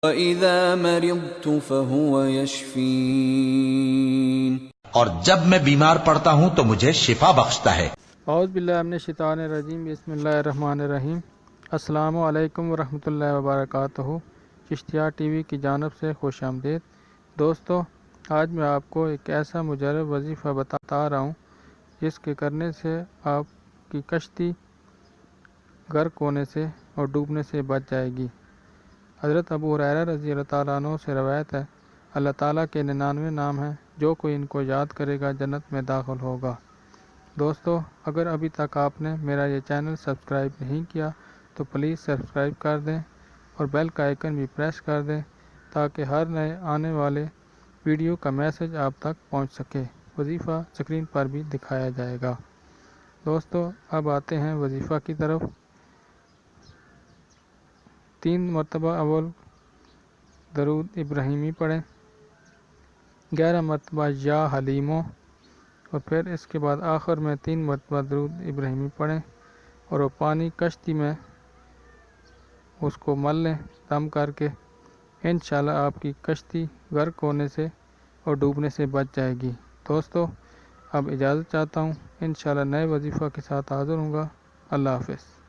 وَإِذَا مَرِضْتُ فَهُوَ يَشْفِينِ، اور جب میں بیمار پڑتا ہوں تو مجھے شفا بخشتا ہے۔ اعوذ باللہ من الشیطان الرجیم، بسم اللہ الرحمن الرحیم۔ السلام علیکم ورحمۃ اللہ وبرکاتہ۔ چشتیہ ٹی وی کی جانب سے خوش آمدید۔ دوستو، آج میں آپ کو ایک ایسا مجرب وظیفہ بتا رہا ہوں جس کے کرنے سے آپ کی کشتی غرق ہونے سے اور ڈوبنے سے بچ جائے گی۔ حضرت ابو ہریرہ رضی اللہ تعالیٰ عنہ سے روایت ہے، اللہ تعالیٰ کے 99 نام ہیں، جو کوئی ان کو یاد کرے گا جنت میں داخل ہوگا۔ دوستو، اگر ابھی تک آپ نے میرا یہ چینل سبسکرائب نہیں کیا تو پلیز سبسکرائب کر دیں اور بیل کا آئیکن بھی پریس کر دیں تاکہ ہر نئے آنے والے ویڈیو کا میسج آپ تک پہنچ سکے۔ وظیفہ اسکرین پر بھی دکھایا جائے گا۔ دوستو، اب آتے ہیں وظیفہ کی طرف۔ 3 مرتبہ اول درود ابراہیمی پڑھیں، 11 مرتبہ یا حلیمو، اور پھر اس کے بعد آخر میں 3 مرتبہ درود ابراہیمی پڑھیں اور وہ پانی کشتی میں اس کو مل لیں دم کر کے۔ انشاءاللہ آپ کی کشتی غرق ہونے سے اور ڈوبنے سے بچ جائے گی۔ دوستو، اب اجازت چاہتا ہوں، انشاءاللہ نئے وظیفہ کے ساتھ حاضر ہوں گا۔ اللہ حافظ۔